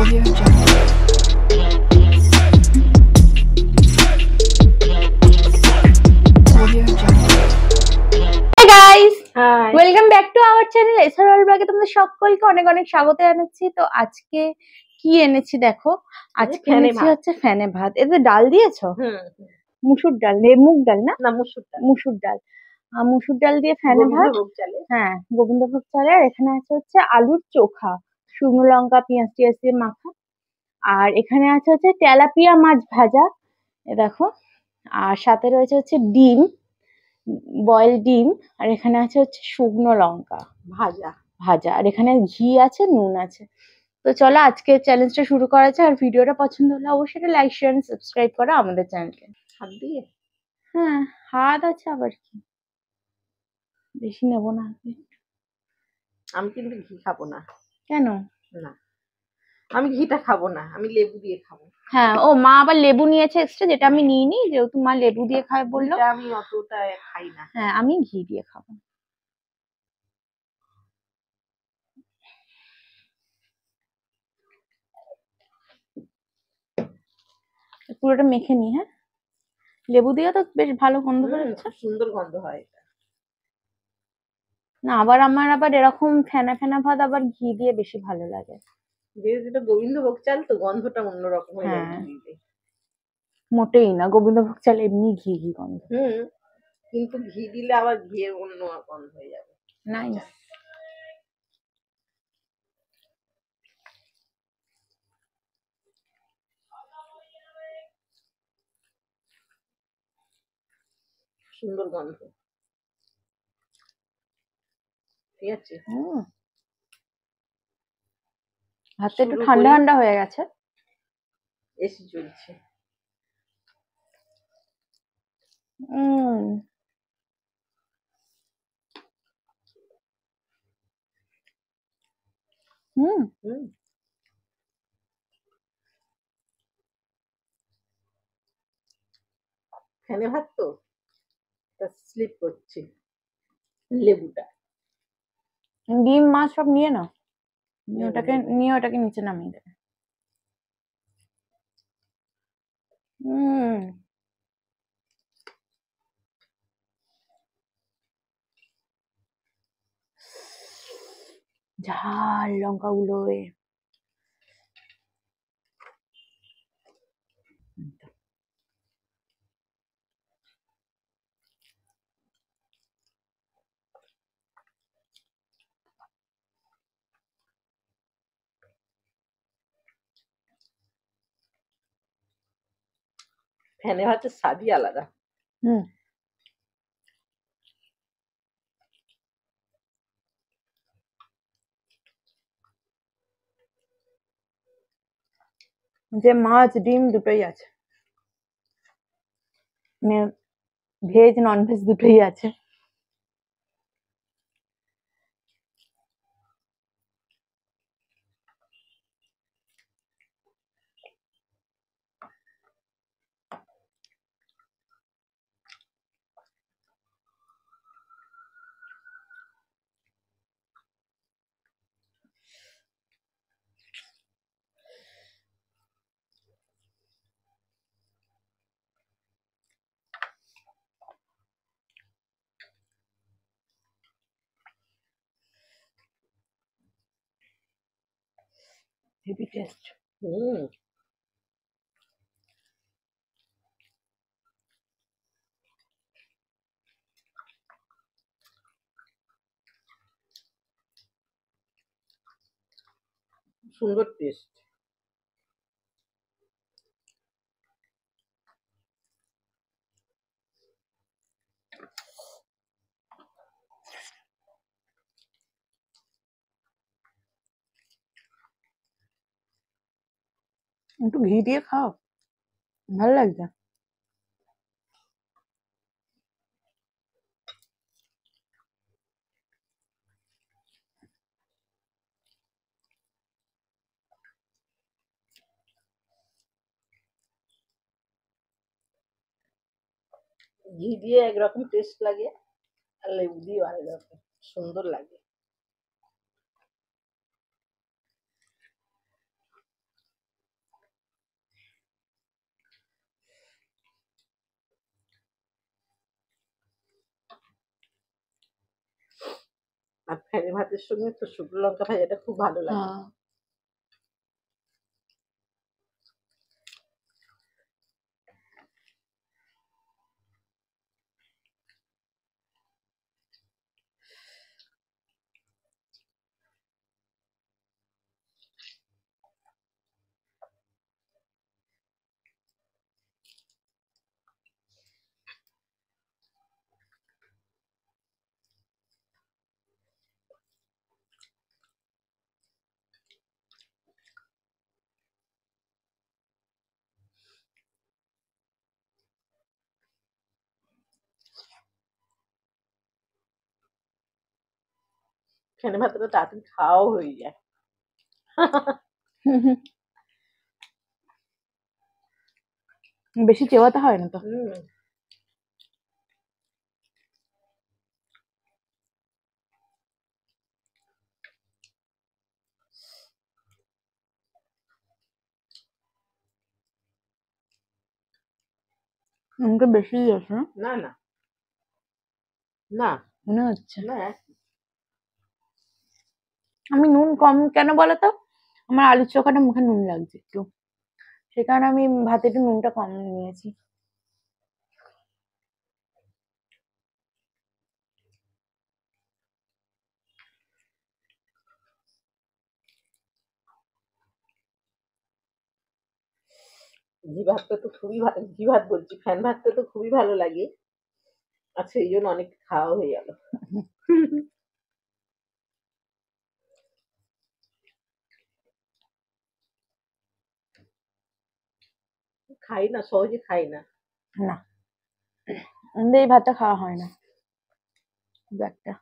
Audio Jungle. Audio Jungle. Hi guys, hi. Welcome back to our channel SRL ব্লগে তোমাদের সকলকে অনেক অনেক স্বাগত জানাচ্ছি। তো আজকে কি এনেছি দেখো, আজকে ফেনে এনেছি ভাত। হচ্ছে ফেনে ভাত। এতে ডাল দিয়েছো? হুম। মুসুর ডাল, মুগ ডাল না, না, মুসুর ডাল। মুসুর ডাল। মুসুর ডাল দিয়ে ফেনে ভাত। গোবিন্দভোগ চালে। হ্যাঁ, গোবিন্দভোগ চালে। আর এখানে আছে হচ্ছে আলুর চোখা, শুকনো লঙ্কা পেঁয়াজ টিয়াজ দিয়ে মাখা। আর এখানে আছে হচ্ছে তেলাপিয়া মাছ ভাজা, এ দেখো। আর সাথে রয়েছে হচ্ছে ডিম, বয়েল ডিম। আর এখানে আছে হচ্ছে শুকনো লঙ্কা ভাজা। ভাজা। আর এখানে ঘি আছে, নুন আছে। তো চলো আজকে চ্যালেঞ্জটা শুরু করা যাক। আর ভিডিওটা পছন্দ হলে অবশ্যই লাইক শেয়ার সাবস্ক্রাইব করো আমাদের চ্যানেলকে। হাত দিয়ে। হ্যাঁ, হাত আছে আবার কি, বেশি নেবো না। আমি কিন্তু ঘি খাবো না। কেন? না, আমি ঘিটা খাবো না, আমি লেবু দিয়ে খাবো। হ্যাঁ, ও মা আবার লেবু নিয়েছে এক্সট্রা, যেটা আমি নিইনি, যেহেতু মা লেবু দিয়ে খাবে বললো। ঘিটা আমি অতটা খাই না। হ্যাঁ, আমি ঘি দিয়ে খাবো। পুরোটা মেখে নি। হ্যাঁ, লেবু দিয়ে তো বেশ ভালো গন্ধ বেরোচ্ছে। খুব সুন্দর গন্ধ হয় এটা। না, আবার আমার আবার এরকম ফেনা ফেনা ভাত আবার ঘি দিয়ে বেশি ভালো লাগে। যেটা গোবিন্দভোগ চাল তো গন্ধটা অন্যরকম হয়ে যায় হ্যাঁ। ঘি দিলে। মোটেই না, গোবিন্দভোগ চাল এমনি ঘি ঘি গন্ধ। কিন্তু ঘি দিলে আবার ঘিয়ের অন্য গন্ধ হয়ে যাবে। নাইস। সুন্দর গন্ধ। ঠিক আছে। ভাতটা একটু ঠান্ডা ঠান্ডা হয়ে গেছে। এসি চলছে। হুম। ফেনে ভাত তো স্লিপ করছে লেবুটা। ডিম মাছ সব নিয়ে নাও, নিয়ে ওটাকে নিচে নামিয়ে দেবে। ঝাল লঙ্কা গুলোয়। ফেনে ভাতের স্বাদই আলাদা। যে মাছ ডিম দুটোই আছে, মানে ভেজ নন ভেজ দুটোই আছে। Heavy taste. সুন্দর টেস্ট। একটু ঘি দিয়ে খাও, ভালো লাগছে। ঘি দিয়ে একরকম টেস্ট লাগে, আর লেবু দিয়ে আলাদা রকম সুন্দর লাগে। আর ফ্যানে ভাতের সঙ্গে তো শুকনো লঙ্কা ভাজাটা খুব ভালো লাগে। হ্যাঁ ফ্যানে ভাতটা তাড়াতাড়ি খাওয়াও হয়ে যায়। বেশি চেবাতে হয় না তো। হুম। নুনটা বেশি দিয়েছে না না না না মনে হচ্ছে। না আমি নুন কম কেন বলো তো, আমার আলুর চোখাটা মুখে নুন লাগছে একটু, সে কারণে আমি ভাতে একটু নুনটা কম নিয়েছি। ঘি ভাতটা তো খুবই ঘি ভাত বলছি, ফ্যান ভাতটা তো খুবই ভালো লাগে। আর সেই জন্য অনেক খাওয়া হয়ে গেল। খাই না, সহজে খাই না। না আমাদের এই ভাতটা খাওয়া হয় না খুব একটা।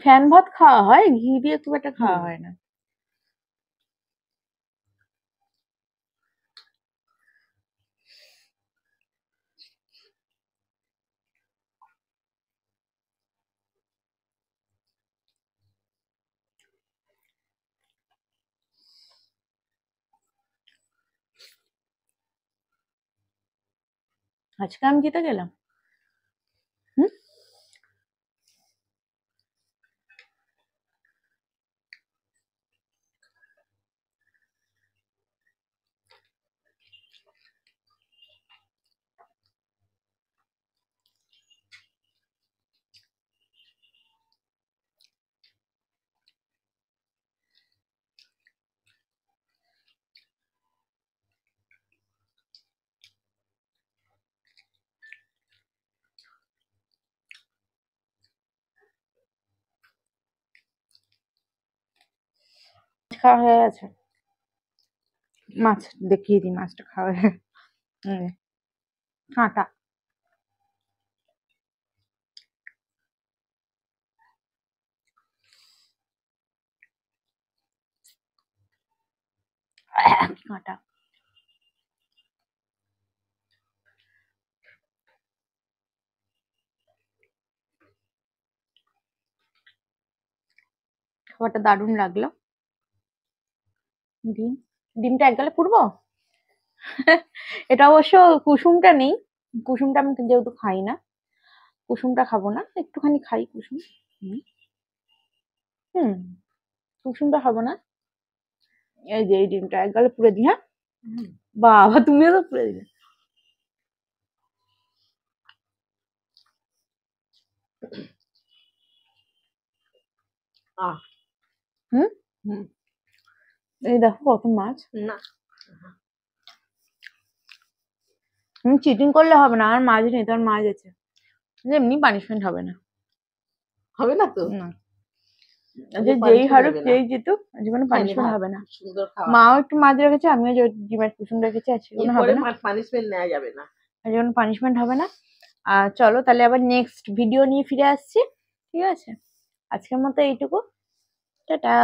ফ্যান ভাত খাওয়া হয়, ঘি দিয়ে খুব একটা খাওয়া হুম। হয় না। আজকে আমি জিতে গেলাম। হুম খাওয়া হয়ে গেছে। মাছ দেখিয়ে দিই, মাছটা খাওয়া হয়ে কাঁটা। কাঁটা। খাবারটা দারুণ লাগলো। ডিম, ডিমটা এক গালে পুড়বো। এটা অবশ্য কুসুমটা নেই, কুসুমটা আমি যেহেতু খাই না, কুসুমটা খাবো না, একটুখানি খাই কুসুম। হুম হুম, কুসুমটা খাবো না। এই যে এই ডিমটা এক গালে পুড়ে দিই। হ্যাঁ বাবা, তুমিও তো পুড়ে দিলে। আহ হুম হুম। এই দেখো কত মাছ। না চিটিং করলে হবে না, আর মাছ নেই, তোর মাছ আছে, এমনি পানিশমেন্ট হবে না। হবে না তো। না, আজকে যেই punishment হারুক দেবে না। যেই জিতুক জীবনে ফ্যানে পানিশমেন্ট ভাত হবে না। সুন্দর খাওয়া। মাও একটু মাছ রেখেছে, আমিও ডিমের কুসুম রেখেছি, আজকে কোনো হবে এরপরে না, পানিশমেন্ট নেওয়া যাবে না। আজকে কোনো পানিশমেন্ট হবে না। চলো তাহলে আবার নেক্সট ভিডিও নিয়ে ফিরে আসছি, ঠিক আছে? আজকের মতো এইটুকু, টাটা।